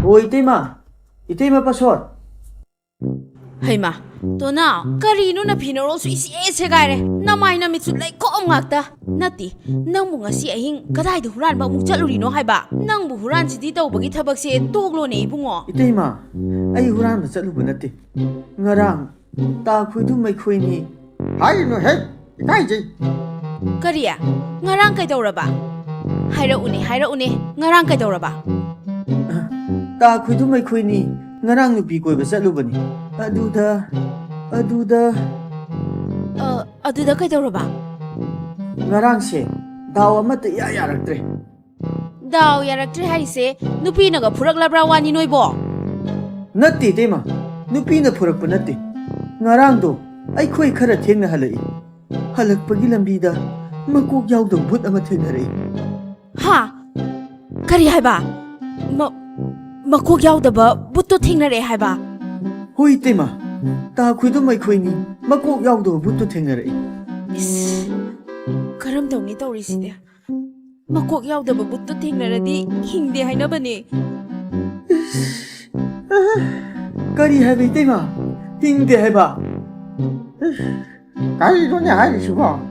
Abo Itima pasot. Hey ma, to na, karino na pinaro su isi segare, na mai na mitsu lai ko ngakta. Nati, nang bunga si ahing kadai du huran ba mu chalurino hai ba. Nang bu huran sidi tau bagi thabak se toglo ne bungo. Itima, ay huran ba chalu bunati. Ngarang, ta khuidu mai khuini. Hai no he, kai ji. Kariya, ngarang kai daura ba. Haira uni, ngarang kai daura ba. Ta khuidu mai khuini. Ngarang nupi koi ba chalu bani. Aduda kai daura ba. Ngarang se, daw amata yaraktre. Daw yaraktre hai se, nupi naga phurak labra wani noi bo. Natti Itima, nupi na phurak pa natti. Ngarang do, ay khoi khara thengna halai. Halakpagi lambida, makok yaudang but ama thenare. Ha? Kari hai ba? Makok yaudaba butto thengnare hai ba? Hoi Itima, ta khuidu mai khuini, makok yaudaba butto thengnare. Karam dauni tauri sida. Makok yaudaba butto thengnaradi hingde haina bane. Kari hai ba Itima? Hingde hai ba? Kai no ne hai shi ba.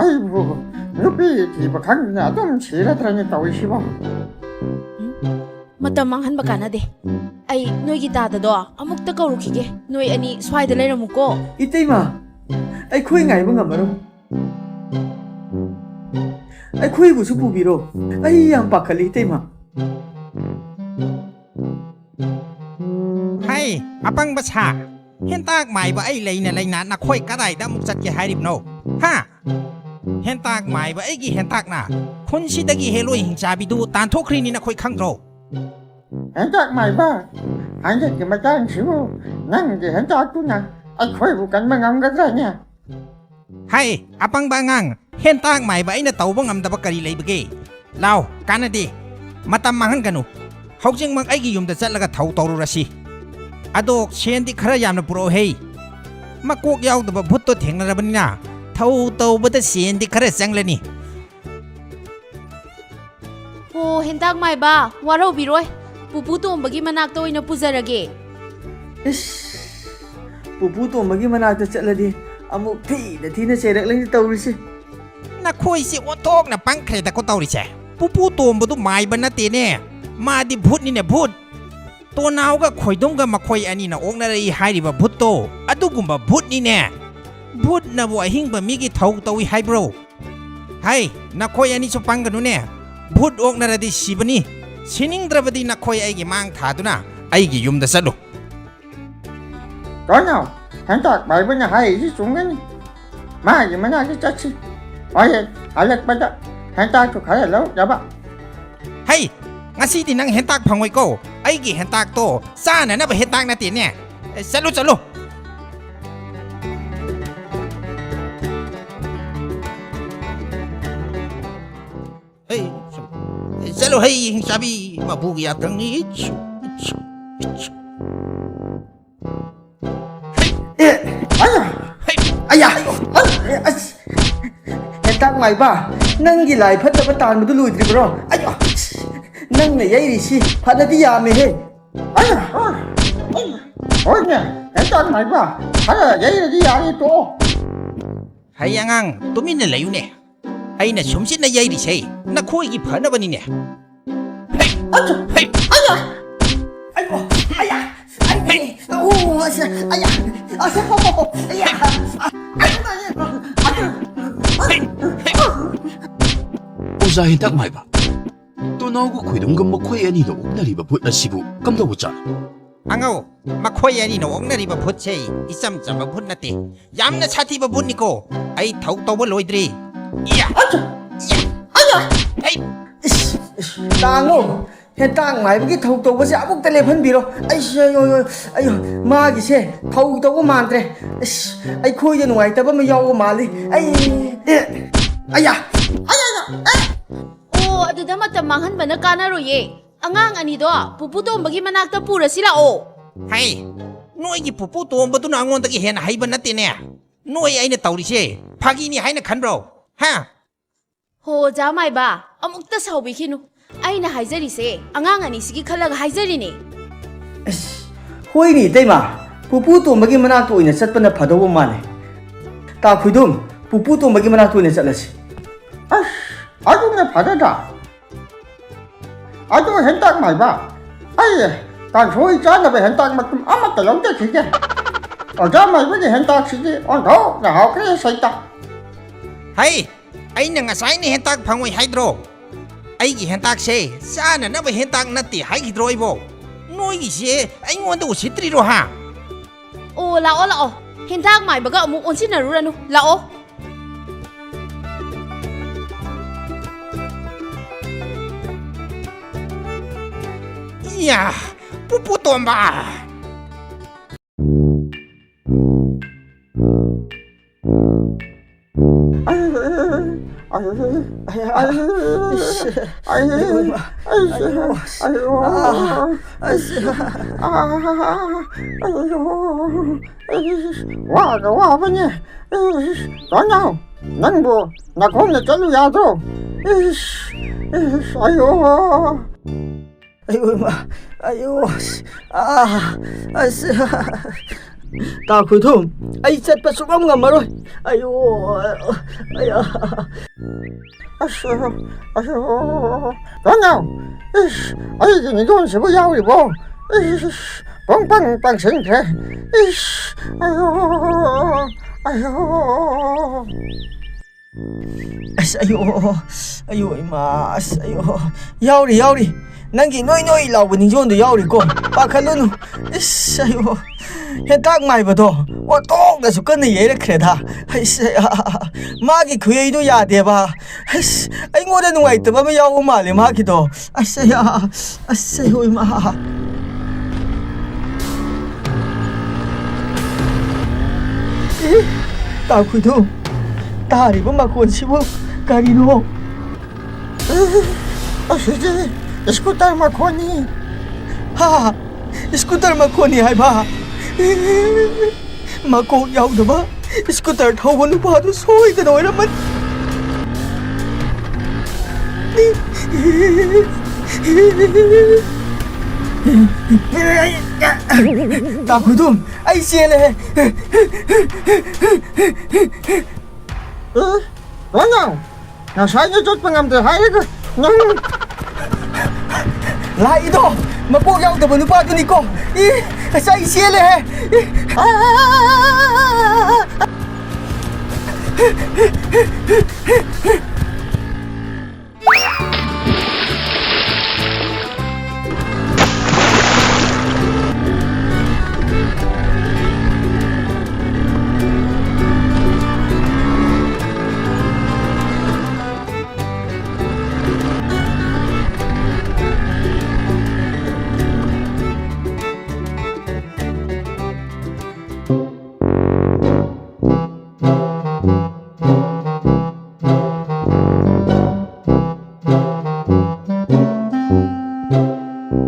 Ai bu, nupi ti ba khang na dum chira tra ne tawi shi ba. Matam manghan bakana de. Ai noi gi ta do amuk ta kaurukhige. Noi ani swai da leiramu ko. Itima, ay khoi ngai ba ngamaro. Ay khoi bu su pubiro. Ay yang pakhali Itima. Hai, apang basa. Hentak mai ba ai leina na khoi kadai da muk chat ke hairip no. Ha. Hentak mai ba ai gi hentak na. Khun si da gi heloi hing chabi du tan thokri ni na khoi khangro. Hen tak mai ba. Han je ke ma tan shi bo. Nang je hen tak tu na. Ai khoi bu kan ma ngam ga ra nya. Hai, apang ba ngang. Hentak mai ba ai na tau ba ngam da ba kari lei bage. Lao, kanadi. Matam mangan kanu. Haujing mang ai gi yum da chat laga thau toru rasi. Adok sendi khara yamna puro hei. Makok yaudaba bhutto thengnarabani thau tawbada sendi khara changlani. Ho hentak mai ba, waro biroi. Pupu tombagi manak to ina puzarage. Pupu tombagi manak ta chatladi amuk thina cherak lai tawrisi. Na khoi si otok na pangkhre da ko tawri che. Pupu tombadu mai ba nate ne. Madi bhut ni ne bhut. To naw ga khoidong ga makhoi ani na okna rai hairiba bhutto adugumba bhut ni ne. Bhut na bo ahingba migi thau tawi haibro. Hai, na khoi ani chu panganu ne. Bhut okna radi sibani. Siningdrabadi na khoi ai gi mang thaduna ai gi yumda salu. Có nào, hen tak bai ba na hai ji sung ni. Ma ji ma na ji chat chi. Ai alak ba da. Hen tak tu khara lo da ba. Hai, ngasi di nang hentak phangoi ko. Ai gi hentak to sa na ba hentak na ti ne. Salu. Hey, salu hey sabi mabugi atang ni. Ayah, hentak mai ba, nang gi lai phat ba tan bu lui tri bro. Ayo, nang ne yai ri si, phat na ti ya me he. Ai oi nya, hen tak mai ba. Khara ye ji ya ni to. Hai angang tumin na layu ne. Ai na sumsit na yai ri sei. Na khoi gi phana bani ne. Hey. Ayo, ayah. Oh, ayah. Oza hentak mai ba. To naw ko khoidong gam makhoi ani do uknari ba phut asibu kam do cha. Angau makhoi ani no ongnari ba phut sei isam cham ba phut nate. Yamna chati ba phut ni ko. Ai thau to ba loidri. Iya. Hey. Tango. Hentak mai ba ki thau to ba se amuk tele phan biro. Ayo, ma gi se thau to ba mantre. Ai khoi je nuai ta ba ma yaw mali. Ayah. Oh, aduda matam manghan bana kanaro ye. Angang ani do, pupu tombagi manak ta pura sila o. Hai. Noi gi pupu to ba tu na ngon ta gi hen hai ba nate ne. Noi ai na tawri se. Phagi ni hai na khanbro. Ha. Ho jamai ba, amuk ta saubi khinu. Ai na haizari se, angang ani sigi khalaga haizari ne. ꯍꯣꯏꯅꯤ ꯏꯇꯩꯃ ꯄꯨꯄꯨ ꯇꯣꯝꯕꯒꯤ ꯃꯅꯥꯛꯇ ꯑꯣꯏꯅ ꯆꯠꯄꯅ ꯐꯗꯧꯕ ꯃꯥꯜꯂꯦ ꯇꯥ ꯈꯨꯏꯗꯨꯝ ꯄꯨꯄꯨ ꯇꯣꯝꯕꯒꯤ ꯃꯅꯥꯛꯇ ꯑꯣꯏꯅ ꯆꯠꯂꯁꯤ ꯑꯗꯨꯅ ꯐꯔꯗ꯭ꯔꯥ ꯑꯗꯨ ꯍꯦꯟꯇꯥꯛ ꯃꯥꯏꯕ ꯑꯩ ꯀꯥꯡꯁꯣꯏ ꯆꯥꯅꯕ ꯍꯦꯟꯇꯥꯛ ꯃꯇꯨꯝ ꯑꯃꯠꯇ ꯂꯧꯖꯈꯤꯒꯦ ꯑꯣꯖꯥ ꯃꯥꯏꯕꯒꯤ ꯍꯦꯟꯇꯥꯛꯁꯤꯗꯤ ꯑꯣꯟꯊꯣꯛꯅ ꯍꯥꯎꯈ꯭ꯔꯦ ꯁꯩꯇ ꯍꯩ ꯑꯩꯅ ꯉꯁꯥꯏꯅ ꯍꯦꯟꯇꯥꯛ ꯐꯪꯉꯣꯏ ꯍꯥꯏꯗ꯭ꯔꯣ ꯑꯩꯒꯤ ꯍꯦꯟꯇꯥꯛꯁꯦ ꯆꯥꯅꯅꯕ ꯍꯦꯟꯇꯥꯛ ꯅꯠꯇꯦ ꯍꯥꯏꯈꯤꯗ꯭ꯔꯣ ꯑꯩꯕꯣ ꯅꯣꯏꯒꯤꯁꯦ ꯑꯩꯉꯣꯟꯗ ꯎꯁꯤꯠꯇ꯭ꯔꯤꯔꯣ ꯍꯥ ꯑꯣ ꯂꯥꯛꯑꯣ ꯂꯥꯛꯑꯣ ꯍꯦꯟꯇꯥꯛ ꯃꯥꯏꯕꯒ ꯑꯃꯨꯛ ꯑꯣꯟꯁꯤꯟꯅꯔꯨꯔꯅꯨ ꯂꯥꯛꯑꯣ 이야, 뽀뽀또마. 와가 와보니 너냐 넌뭐 나 공내 쩔로 야도 아유 아이고 임마 아이고 아스 다 그tum 아이 셋바 수감 감마로 아이고 아야 아유 너냐 아이 니 돈 쓰고 야우리 뭐 빵빵빵 생태 아유 아스 아이고 임마 아스 아이고 야우리 ꯅꯪꯒꯤ ꯅꯣꯏ ꯂꯥꯎꯕ ꯅꯤꯡꯖꯣꯟꯗꯣ ꯌꯥꯎꯔꯤꯀꯣ ꯄꯥꯈꯠꯂꯨꯅꯨ ꯏꯁ ꯑꯌꯣ ꯍꯦꯟꯇꯥꯛ ꯃꯥꯏꯕꯗꯣ ꯑꯣꯟꯊꯣꯛꯅꯁꯨ ꯀꯟꯅ ꯌꯩꯔꯛꯈ꯭ꯔꯦꯗ ꯃꯥꯒꯤ ꯈꯨꯌꯩꯗꯣ ꯌꯥꯗꯦꯕ ꯑꯁ ꯑꯩꯉꯣꯟꯗ ꯅꯨꯡꯉꯥꯏꯇꯕ ꯑꯃ ꯌꯥꯎꯕ ꯃꯥꯜꯂꯦ ꯃꯥꯒꯤꯗꯣ ꯑꯁ ꯑꯌꯣ ꯏꯃꯥ ꯇꯥꯈꯨꯏꯗꯣ ꯇꯥꯔꯤꯕ ꯃꯈꯣꯟꯁꯤꯕꯨ ꯀꯔꯤꯅꯣ ꯑꯁꯤꯗꯤ 스쿠터 마코니 하 스쿠터 마코니 하이바 마코 야우드바 스쿠터 타고 누파도 소이든 오이라만 나구둠 아이시엘레 원영 나 사이에 쫓방함들 하이그 라이도 마꼭 야우드바 누파도니까 이 사이시엘레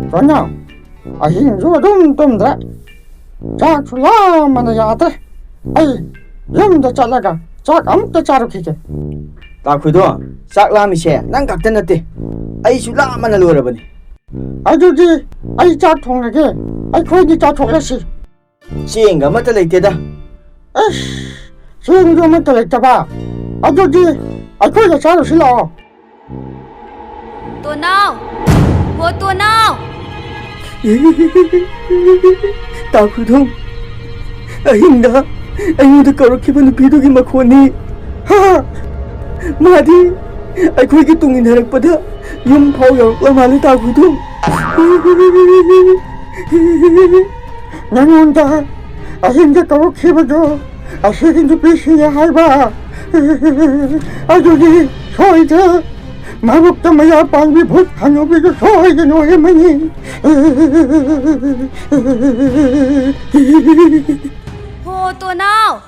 원영 아힘 좀 돼. 자 출라만 해야 돼. 아이 염도 잘라가 자 아무것도 자르게 나구도 싹라미세 난 각자 났대 아이수 라만을 노려보니 아저기 아이 자 통하게 아이 거기 자 통했지 시행가 맞다 레이테다 에이씨 지금 좀 했다 했다봐 아저기 아이 거기 자르 실어 Tua nào Vô tua nào 나구도 아힘다 아이모도 그렇게 보는 비둘기 마코니 하 마디 아이고에게 똥이 내락보다 윤파우여 라말리 다구도 나는 온다 아힘다 그렇게 봐줘 아시긴도 비시야 할바 아저기 소이다 마법도 마야 방비 봇 한오비도 소이다 노예머니 Hồ tua nào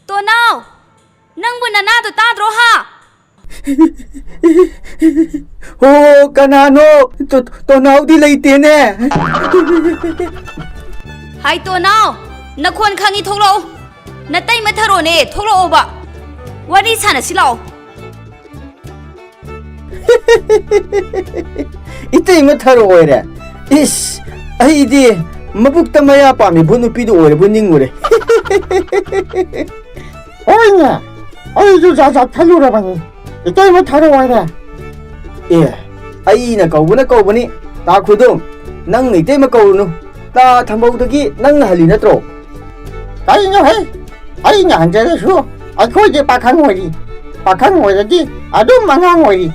Tua nào Nâng bùi nà na tụi ta trô ha 오 까나노 또 나오디 레이테네 Hai tua nào Nà khuôn khang y thốc lộ Nà tay mà thả rổ nè thốc lộ bà Wa đi sàn ở xí lộ 이때 이거 타러 오이래 이씨 ꯑꯩꯗꯤ ꯃꯕꯨꯛꯇ ꯃꯌꯥ ꯄꯥꯝꯃꯤ ꯚꯨꯠ ꯅꯨꯄꯤꯗꯨ ꯑꯣꯏꯔꯕ ꯅꯤꯡꯉꯨꯔꯦ ꯍꯣꯏꯅꯦ ꯑꯩꯁꯨ ꯖꯥꯠ ꯖꯥꯠ ꯈꯜꯂꯨꯔꯕꯅꯤ ꯏꯇꯩꯃ ꯊꯥꯔꯣ ꯍꯥꯏꯔꯦ ꯑꯦ ꯑꯩꯅ ꯀꯧꯕꯅꯤ ꯇꯥ ꯈꯨꯗꯨꯝ ꯅꯪꯅ ꯏꯇꯩꯃ ꯀꯧꯔꯨꯅꯨ ꯇꯥ ꯊꯝꯕꯧꯗꯒꯤ ꯅꯪꯅ ꯍꯜꯂꯤ ꯅꯠꯇ꯭ꯔꯣ ꯀꯩꯅꯣꯍꯦ ꯑꯩꯅ ꯍꯟꯖꯔꯁꯨ ꯑꯩꯈꯣꯏꯗꯤ ꯄꯥꯈꯪ ꯑꯣꯏꯔꯤ ꯄꯥꯈꯪ ꯑꯣꯏꯔꯗꯤ ꯑꯗꯨꯝ ꯑꯉꯥꯡ ꯑꯣꯏꯔꯤ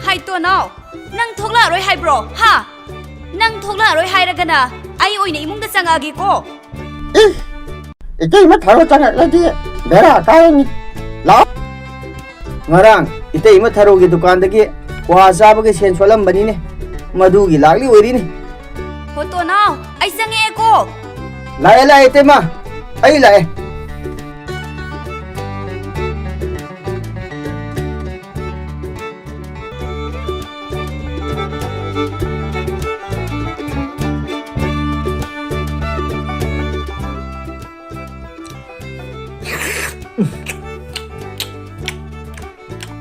Hai Tonao, nang thokla roi hai bro, ha? Nang thokla roi hai ragana, ai oi na imung da changagi ko. E ꯏꯇꯩꯃ ꯊꯥꯔꯣ ꯆꯪꯉꯛꯂꯗꯤ ꯕꯦꯔꯥ ꯀꯥꯔꯅꯤ ꯂꯥꯛꯑꯣ ꯉꯔꯥꯡ ꯏꯇꯩꯃ ꯊꯔꯣꯒꯤ ꯗꯨꯀꯥꯟꯗꯒꯤ ꯀ꯭ꯋꯥ ꯆꯥꯕꯒꯤ ꯁꯦꯟ ꯁꯣꯜꯂꯝꯕꯅꯤꯅꯦ ꯃꯗꯨꯒꯤ ꯂꯥꯛꯂꯤ ꯑꯣꯏꯔꯤꯅꯤ Ho Tonao, ai change ko. ꯂꯥꯛꯑꯦ ꯏꯇꯩꯃ ꯑꯩ ꯂꯥꯛꯑꯦ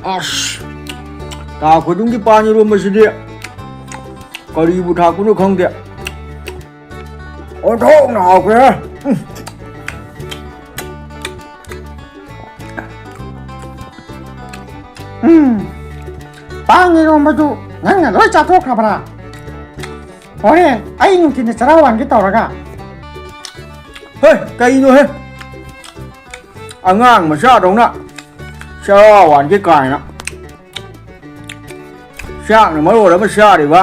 ꯑꯁ ꯇꯥ ꯈꯨꯗꯨꯝꯒꯤ ꯄꯥꯟ ꯏꯔꯣꯝꯕꯁꯤꯗꯤ ꯀꯔꯤꯕꯨ ꯊꯥꯛꯄꯅꯣ ꯈꯪꯗꯦ ꯑꯣꯟꯊꯣꯛꯅ ꯍꯥꯎꯈ꯭ꯔꯦ ꯄꯥꯡ ꯏꯔꯣꯝꯕꯗꯨ ꯅꯪꯅ ꯂꯣꯏ ꯆꯥꯊꯣꯛꯈ꯭ꯔꯕ꯭ꯔꯥ ꯍꯣꯔꯦꯟ ꯑꯩ ꯅꯨꯡꯊꯤꯟꯗ ꯆꯔꯥ ꯋꯥꯟꯒꯦ ꯇꯧꯔꯒ ꯍꯦ ꯀꯩꯅꯣꯍꯦ ꯑꯉꯥꯡ ꯃꯆꯥꯗꯧꯅ ꯆꯔꯥ ꯋꯥꯟꯒꯦ ꯀꯥꯏꯅ ꯆꯥꯛꯅ ꯃꯔꯣꯜ ꯑꯃ ꯆꯥꯔꯤꯕ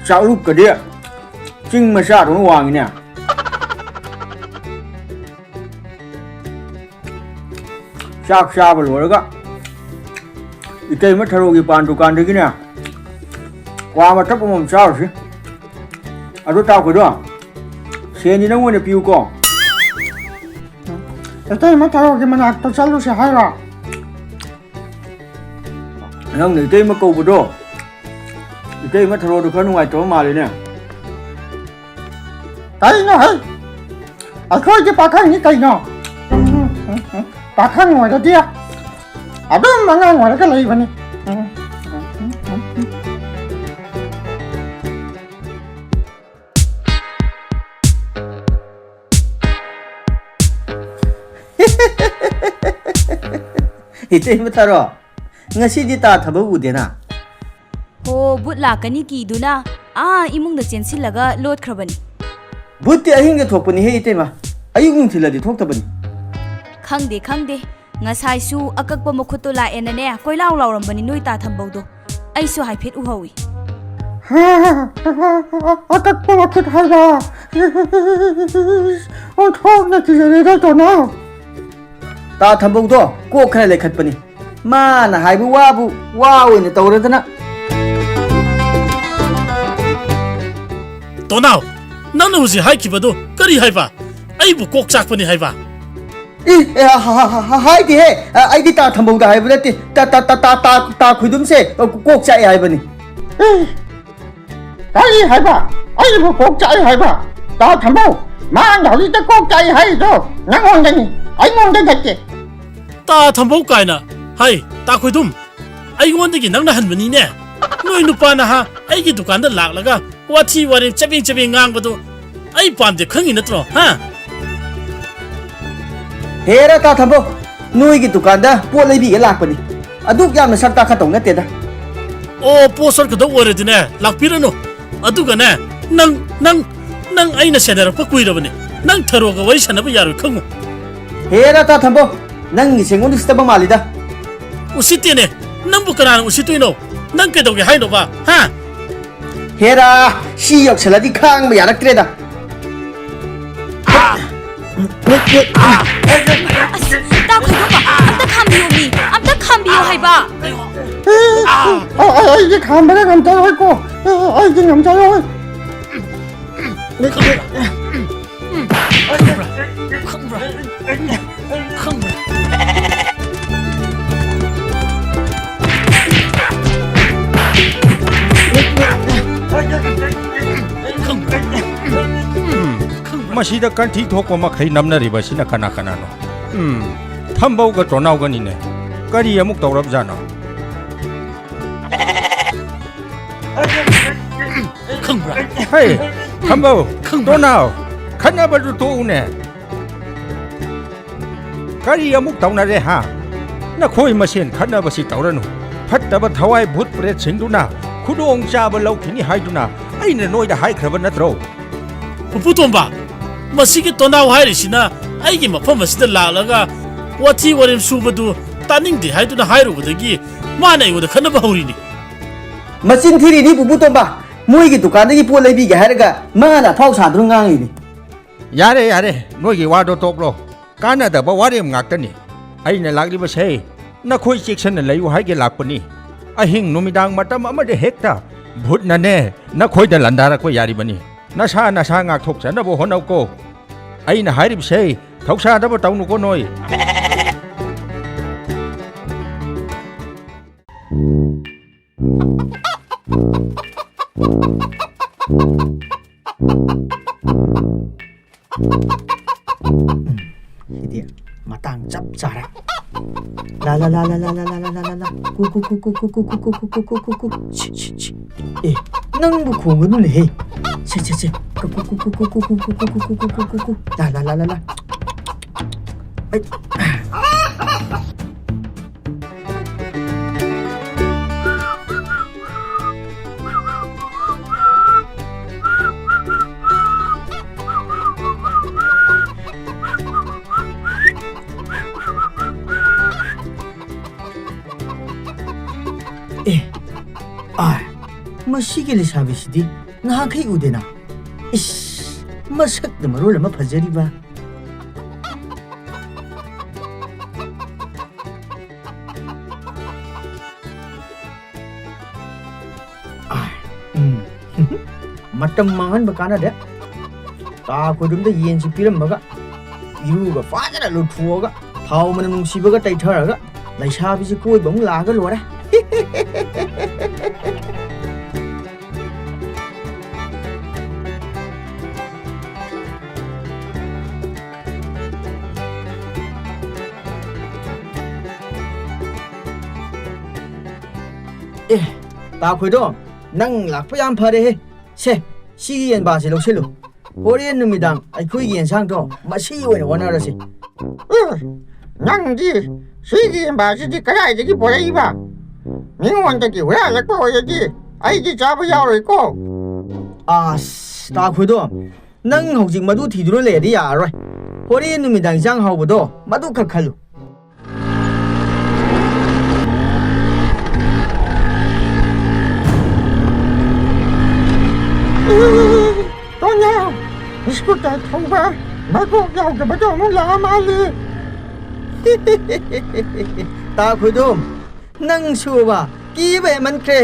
ꯆꯥꯛꯂꯨꯛꯀꯗꯤ ꯆꯤꯡ ꯃꯆꯥꯗꯧꯅ ꯋꯥꯡꯉꯤꯅꯦ ꯆꯥꯛ ꯆꯥꯕ ꯂꯣꯏꯔꯒ 이때면 타로기 반도 간다기냐 과마 tap고 몸 싸우시 아도 따고도 세니는 원에 비우고 이때만 타로기 만학도 잘루시 하라 형 이때만 거보도 이때만 타로도 가는 거야 또 말이네 까이노 해 아코이지 빠캉이 까이노 빠캉 어디야 아도 망한 거라가 레이바니 이때만 타로 ngasi ta thaba udena Ho but lakani ki duna, ah imung da chensil laga load khrabani. butti ahinga thokpani he itema ayung thiladi thoktabani Khangde, ngasai su akakpa mokhuto la enane koilaw lawrambani noi ta thambawdo. Ai su haifet uhawi. 아깝고 막혔 하라 어떡나 기절이다 또나 ta thambaudo ko khana lekhatpani mana haibu wabu waoina tawradana Tonao, nang husi haikibado kari haiba aibu kok chakpani haiba haidi he aidi ta thambauda haibu natti ta khudum se kok chai haibani 아이 해봐 아이고 꼭짜이 해봐 나 담보 만 여기다 꼭짜이 해도 난 온다니 아이 온다 됐지 ta thambau kaina hai ta khoidum ai ngondagi nangna hanbani ne noi nupa na ha ai gi dukan da laklaga wathi wari chabi ngang badu ai pamde khangi natro ha hera ta thambo noi gi dukanda pot leibi ga lakpani aduk yamna sakta khatong natte da o posor ka do wore dine lakpirano aduga ne nang ai na senara pa kuirabane nang tharo ga wari sanaba yaru khangu hera ta thambo nang gi sengon staba malida usitene nambu karana usituino nang ke doge haino ba ha hera si yok saladi khang ba yarak treda Ta khoiduma, amta khambiyo haiba. 이게 감바라 감자로 있고 이게 감자로 마시다 칸티 토코 마카이 남나리바시나 카나카나노 탐바우가 도나우가니네 까리 야묵 다우랍잖아 ꯈꯪꯕ꯭ꯔꯥ เฮ้ยทำเบา ꯈꯪꯕ꯭ꯔꯥ ตัวหนาวขันบรรทุกเนี่ยกะรีอมุกเต่านาเรฮะนักคุยมาเชียนขันบสิเต่าระนุพัดตะบันทวายบุตรเปรตสิงดูนะคุณองค์ชาบเล่าขินี่ให้ดูนะไอ้เนี่ยน้อยจะให้ครับนัดเรา pupu tomba masigi tonau hairisina aigi mafam asida lalaga wathi warim subadu taningdi haiduna hairubadagi mana igoda khanaba haurini machin thiri ni pupu tomba moi gi dukan gi po leibi ga haraga mana thau sa dru ngang ni ยาเรยาเรน้อยกี่ว่าโดตกโลการน่ะแต่บ่ว่าเรื่องงักตันนี่ไอ้เนี่ยหลักลิบเซ่นักคุยเช็คชันเลยอยู่ให้กี่หลักปนี่ไอ้หิงนุมิดังมาตามมาได้เฮกตาบุตรนั่นแน่นักคุยแต่หลันดาระก็ยาริบันี่นาชางักทุกฉันน่ะบ่หนเอาโกไอ้น่ะหายริบเซ่ทุกชาดับเต้านุก็น้อยdia matang cap cara la la la la la la la la la la ku ku ku ku ku ku ku ku ku ku ku ku eh nang bu khong nu le he che che che ku ku ku ku ku ku ku ku ku ku ku ku ku la la la la la ai मसीगे लेसाबिसिदि नाखै उदेना इस मसक्द मरोल अमा फजरिबा मतम मांगन बकाना दे ता खुदुम the येन सि पिरमगा इरुगा फाजना लुथुगा थाव मन नुंसिबगा तैथरगा लेसाबिसि कोइ बम लागा लोरा ता खुदो नंग लाखप याम फरे हे से सिगी येन बासे लौसेलु होरेन नुमिदांग आइखोइ येनसांग तो मसी ओइना वनारसे नंदी सिगी बासिदि कदाइदगि बोरैबा मिंगोंदगि हुरालक्पा ओयदि आइदि चाबा यारोइको आस ता खुदो नंग हौजिक मदु थिदुनो लेदि यारोय होरेन नुमिदांग जांग हावबदो मदु खक खलु Tonya, escuta, Tomba, magok yaw ka ba mo lamali? Ta khudum nang suwa ki be man kre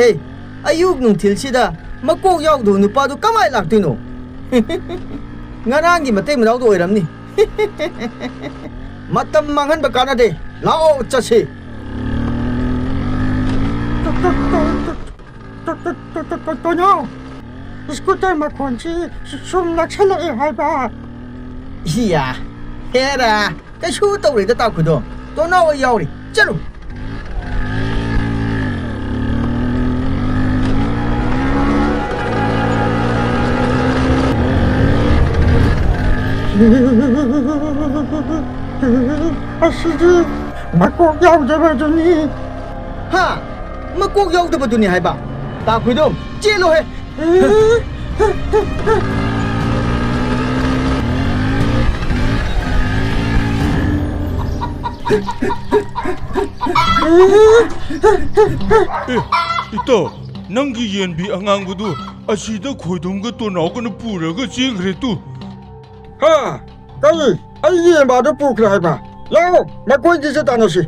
ayuk nung thil sida makok yaw du nupa du kamai lak tino ngarang gi mate manaw do oiram ni matam manghan ba kana de lao chase Tonya, escuta makonchi, sum lakshala e haiba. iya hera ka shu to ri da ta khudum to na o yaw ri chalu Asidi, makok yaw jaba juni. ha makok yaw da ba duni hai ba ta khudum chelo he Ito, nanggi yen bi angang budu asida khoidum ga to naw kana pura ga chingre tu. Ha, kai, ai yen ba da puk lai ba. Lao, makoi ji se tanoshi.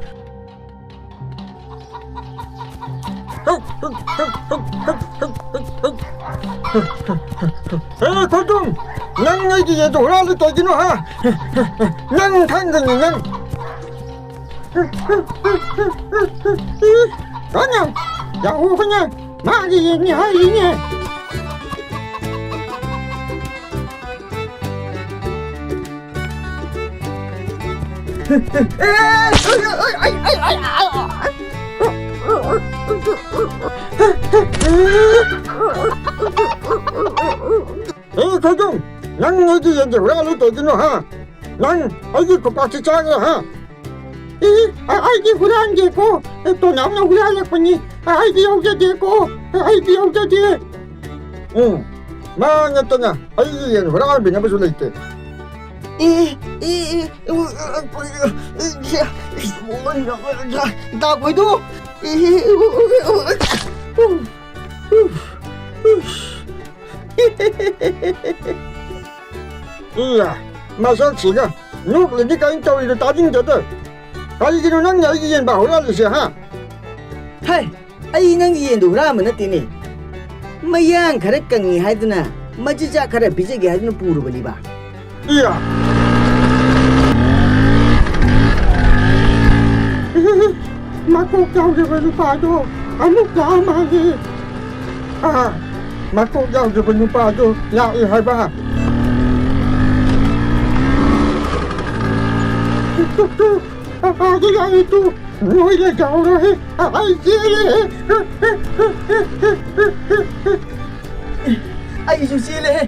Hey, kodum, nang ngai ji ye do ra lu to ji no ha. Nang thang ga ni nang. Tonya, ya hu ba nya, ma ji ye ni ha yi ni. Khởi Nang ngay đi yên ra lấy tiền nó ha. Nang ai đi có bác cha nghe ha. Ai đi huran gì cô? Tôi nắm nó huran là cái gì? Ai đi ông cha đi cô? Ai đi ông cha đi? Mà nghe tôi nè, ai đi yên huran bên nhà bây giờ lấy tiền. Ta quay đâu? Mà sao chỉ cả? Lúc lên đi cái anh cháu đi ta dính cho tôi. Ai đi nó nang ai yên bảo huran là ha. Hai, ai nang yên đủ ra mà nó tin nè. Mày ăn khá là căng hay thế nào? Mà chỉ cha khá là bị cái nó bùrù bali ba. Mà cô cháu rồi bên phải đâu? Anh lúc ra mà gì? Mà cô cháu rồi bên phải đâu? Dạ hai ba. Cái này tu ngồi là cháu rồi. Ai gì? Ai chú xí lệ?